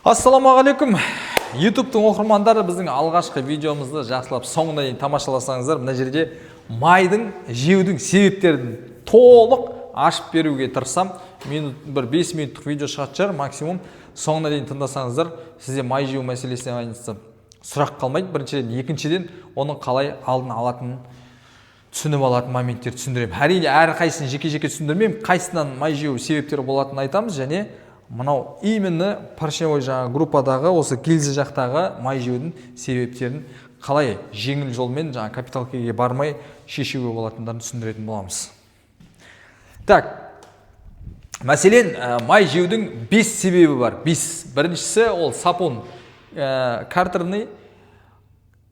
Ассаламағалейкум. YouTube-тың оқырмандары біздің алғашқы видеомызды жақсылап соңына дейін тамашаласаңыздар, мына жерде майдың жеудің себептерін толық ашып беруге тырысам. Бір 5 минуттық видео шығатын шығар, максимум. Соңына дейін тыңдасаңыздар, сізде май жеу мәселесіне байланысты сұрақ қалмайды. Біріншіден, екіншіден, оның қалай алдын алатынын түсініп алатын моменттер түсіндіремін. Әрине, әрқайсысын жеке-жеке түсіндірмеймін. Қайсынан май жеу себептері болатынын айтамыз, және мынау именно поршневой группадағы осы гильза жақтағы май жеудің себептерін қалай жеңіл жолмен капитал К-ге бармай шешуге болатындарын түсіндіретін боламыз. Так, мәселен, май жеудің 5 себебі бар. 5. Біріншісі ол сапун, картерный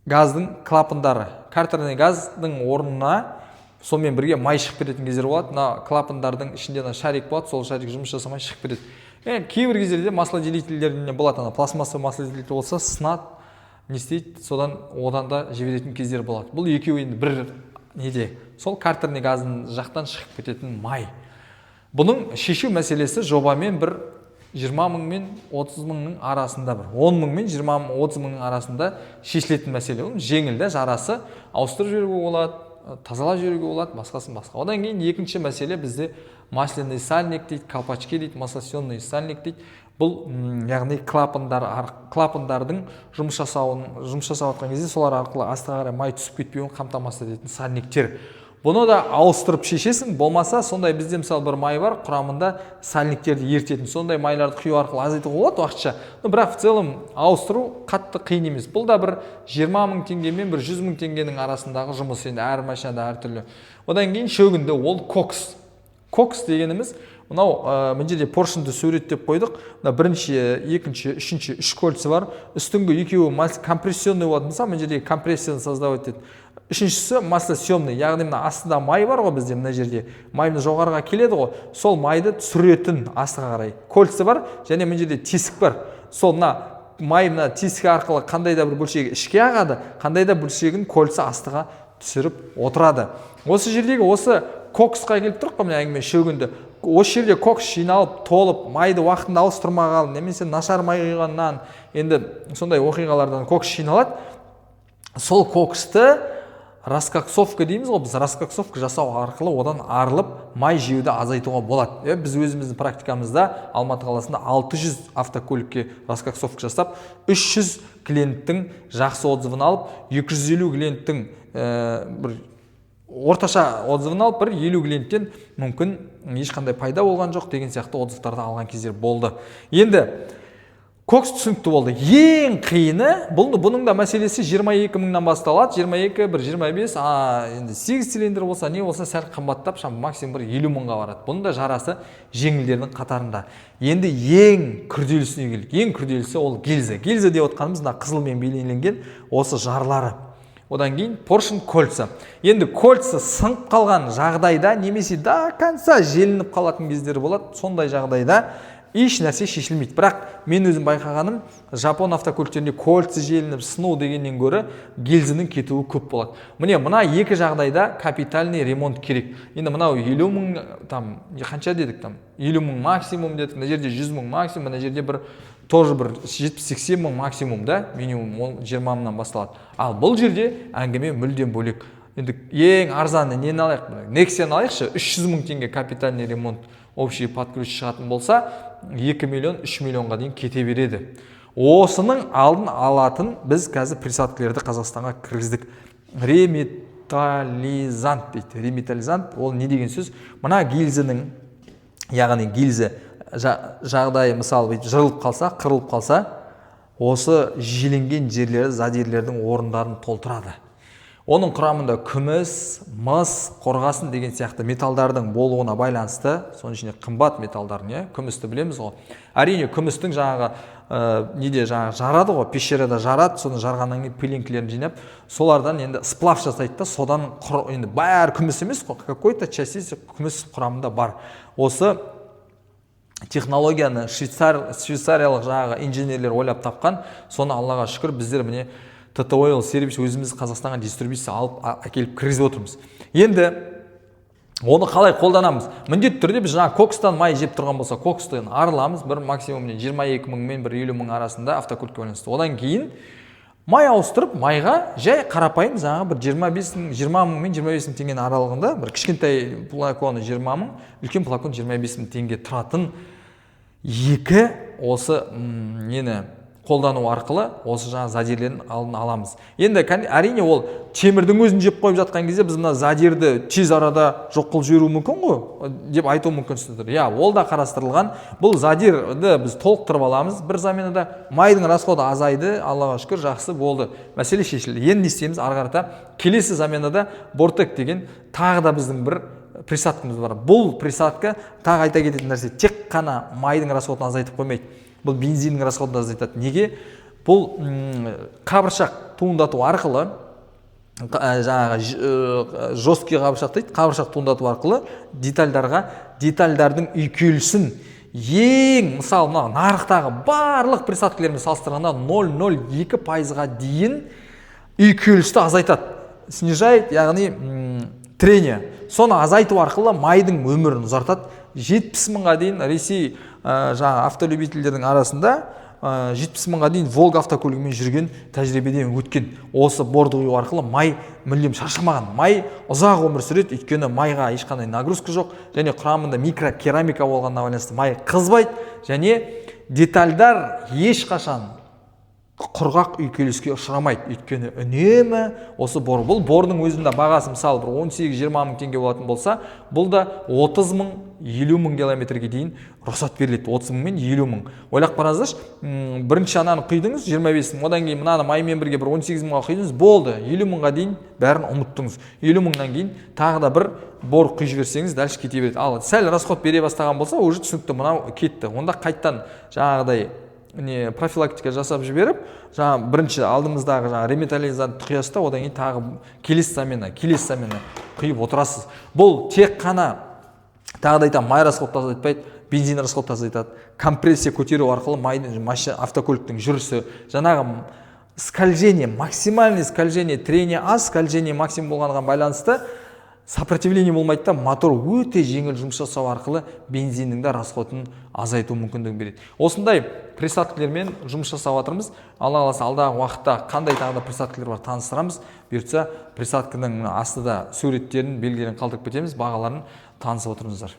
газдың клапандары. Картерный газдың орнына сонымен бірге май шығып кететін кездер болады. Мына клапандардың ішінде шарик болады, сол шарик жұмыс жасамай шығып кетеді. Кейбір кездерде маслоделителдеріне болады, пластмасса маслоделитель болса сынады, не істейді, содан одан да жіберетін кездер болады. Бұл екеуі енді бір неде, сол картерный газдың жақтан шығып кететін май. Бұның шешу мәселесі жобамен бір 20 мың мен 30 мыңның арасында, бір 10 мың мен 20-30 мыңның арасында шешілетін мәселе. Жеңілді, жарасы ауыстырып жіберуге болады, тазалап жіберуге болады, басқасын басқа. Одан кейін екінші мәселе бізде масляный сальник дейді, колпачки дейді, маслосьонный сальник дейді. Бұл яғни клапандардың жұмыс жасап жатқан кезде солар арқылы астыға қарай май түсіп кетпеуін қамтамасыз ететін сальниктер. Бұны да ауыстырып шешесің, болмаса сондай бізде мысалы бір май бар, құрамында сальниктерді ертетін. Сондай майларды құю арқылы азайтуға болады уақытша. Бірақ в целом ауыстыру қатты қиын емес. Бұл да бір 20 мың теңге мен бір 100 мың теңгенің арасындағы жұмыс, енді әр машинада әртүрлі. Одан кейін шөгінді, ол кокс. Кокс дегеніміз, мынау мына жерде поршынды суреттеп қойдық. Мына бірінші, екінші, үшінші, үш кольца бар. Үстіңгі екеуі компрессионный болады. Мысалы, мына жерде компрессияны создавать етеді. Үшіншісі маслосъемный, яғни мына астында май бар ғой бізде, мына жерде майны жоғарыға келеді ғой, сол майды түсіретін астыға қарай кольца бар, және мына жерде тесік бар. Сол май тесік арқылы қандай да бір бөлшегі ішке ағады, қандай да бөлшегін кольца астыға түсіріп отырады. Осы жердегі осы коксқа келіп тұрық қой, мына әңгіме шөгінді. Осы жерде кокс жиналып, толып, майды уақытында ауыстырмаған, немесе нашар май құйғаннан, енді сондай оқиғалардан кокс жиналады. Сол коксты раскоксовка дейміз ғой, біз раскоксовка жасау арқылы одан арылып май жеуді азайтуға болады. Біз өзіміздің практикамызда Алматы қаласында 600 автокөлікке раскоксовка жасап, 300 клиенттің жақсы отзывын алып, 250 клиенттің бір орташа отзывын алып, бір 50 клиенттен мүмкін ешқандай пайда болған жоқ деген сияқты отзывтарды алған кездер болды. Енді кокс түсінікті болды. Ең қиыны, бұның да мәселесі 22 мыңнан басталады. 22, бір 25, енді 8 цилиндр болса, не болса сәл қымбаттап, максимум бір 50 мыңға барады. Бұның да жарасы жеңілдердің қатарында. Енді ең күрделісіне келдік. Ең күрделісі ол гильза. Гильза деп отқанымыз қызылмен бейнеленген осы жарлары. Одан кейін поршын кольца. Енді кольца сынып қалған жағдайда, немесе до конца желініп қалатын кездері болады. Сондай жағдайда еш нәрсе шешілмейді. Бірақ мен өзім байқағаным, жапон автокөліктерінде кольца желініп сыну дегеннен гөрі гильзаның кетуі көп болады. Мына екі жағдайда капитальный ремонт керек. Енді мынау 50 мың, қанша дедік, 50 мың максимум дедік, мына жерде 100 мың максимум, мына жерде тоже бір 70-80 мың максимум да, минимум 20 мыңнан басталады. Ал бұл жерде әңгіме мүлдем бөлек. Енді ең арзаны нені алайық? Nexia-ны алайықшы, 300 мың теңге капитальный ремонт общий подключ шығатын болса, 2 миллион, 3 миллионға дейін кете береді. Осының алдын алатын біз қазір присадкілерді Қазақстанға кіргіздік. Реметаллизант дейді. Реметаллизант ол не деген сөз? Мына гильзаның, яғни гильза жағдайы мысалы жырылып қалса, қырылып қалса, осы жиленген жерлері, задирлердің орындарын толтырады. Оның құрамында күміс, мыс, қорғасын деген сияқты металдардың болуына байланысты, соның ішінде қымбат металдардың, күмісті білеміз ғой. Әрине, күмістің жарады ғой, пещерада жарады, соны жарғаннан кейін пылинкілерін жинап, солардан енді сплав жасайды да, содан енді бәрі күміс емес, какой-то частица күміс құрамында бар. Осы технологияны швейцариялық инженерлер ойлап тапқан, соны Аллаға шүкір біздер міне ТТОйл сервис өзіміз Қазақстанға дистрибьюция алып әкеліп кіргізіп отырмыз. Енді Оны қалай қолданамыз? Міндетті түрде біз жаңа кокстан май жеп тұрған болса, кокстан арыламыз, бір максимум 22 мың мен 50 мың арасында автокөлікке байланысты. Одан кейін май ауыстырып, майға жай қарапайым жаңағы бір 20 мың мен 25 мың теңгенің аралығында, бір кішкентай флаконы 20 мың, үлкен флакон 25 мың теңге тұратын екі осы нені қолдану арқылы осы жаңа задирлердің алдын аламыз. Енді әрине ол темірдің өзін жеп қойып жатқан кезде біз мына задирді тез арада жоқ қылып жіберу мүмкін ғой деп айту мүмкінсіздер. Иә, ол да қарастырылған. Бұл задирді біз толықтырып аламыз. Бір заменада майдың расходы азайды, Аллаға шүкір, жақсы болды. Мәселе шешілді. Енді не істейміз? Ары қарата келесі заменада Бортек деген тағы да біздің бір присадкамыз бар. Бұл присадка тағы айта кететін нәрсе, тек қана майдың расходын азайтып қоймайды. Бұл бензиннің расходын азайтады. Неге? Бұл қабыршақ туындату арқылы, жаңағы жесткий қабыршақ дейді, қабыршақ туындату арқылы детальдардың үйкелісін ең, мысалы, нарықтағы барлық присадкілермен салыстырғанда 0,02%-ға дейін үйкелісті азайтады. Снижает, яғни трение. Соны азайту арқылы майдың өмірін ұзартады. 70 мыңға дейін Ресей жаңа автолюбительдердің арасында 70 мыңға дейін Волга автокөлігімен жүрген тәжірибеден өткен. Осы борды құю арқылы май мүлдем шаршамаған. Май ұзақ өмір сүреді, өйткені майға ешқандай нагрузка жоқ, және құрамында микрокерамика болғанына байланысты май қызбайды, және детальдар ешқашан құрғақ үйкеліске ұшырамайды. Өйткені үнемі осы бор. Бұл бордың өзінде бағасы мысалы бір 18-20 мың теңге болатын болса, бұл да 30 мың, 50 мың километрге дейін рұқсат беріледі. 30 мың мен 50 мың. Ойлап қараңыздаршы, бірінші ананы құйдыңыз 25 мың, одан кейін мынаны маймен бірге бір 18 мыңға құйдыңыз, болды. 50 мыңға дейін бәрін ұмыттыңыз. 50 мыңнан кейін тағы да бір бор құйып жіберсеңіз, дальше кете береді. Ал сәл расход бере бастаған болса, уже түсінікті, мынау кетті. Онда қайттан жаңағыдай профилактика жасап жіберіп, жаңа бірінші алдымыздағы жаңа реметаллизант құясыз, одан кейін тағы келесі замена құйып отырасыз. Бұл тек қана тағы да айтамын, май расходты азайтпайды, бензин расходты азайтады. Компрессия көтеру арқылы майдың автокөліктің жүрісі, жаңағы скольжение, максимальный скольжение, трение аз, скольжение максимум болғанға байланысты сопротивление болмайды да, мотор өте жеңіл жұмыс жасау арқылы бензиннің де расходын азайту мүмкіндігін береді. Осындай присадкілермен жұмыс жасап жатырмыз. Алла қаласа алдағы уақытта қандай тағы да присадкілер бар таныстырамыз. Бұйыртса присадкінің астында суреттерін, белгілерін қалдырып кетеміз, бағаларын танысып отырыңыздар.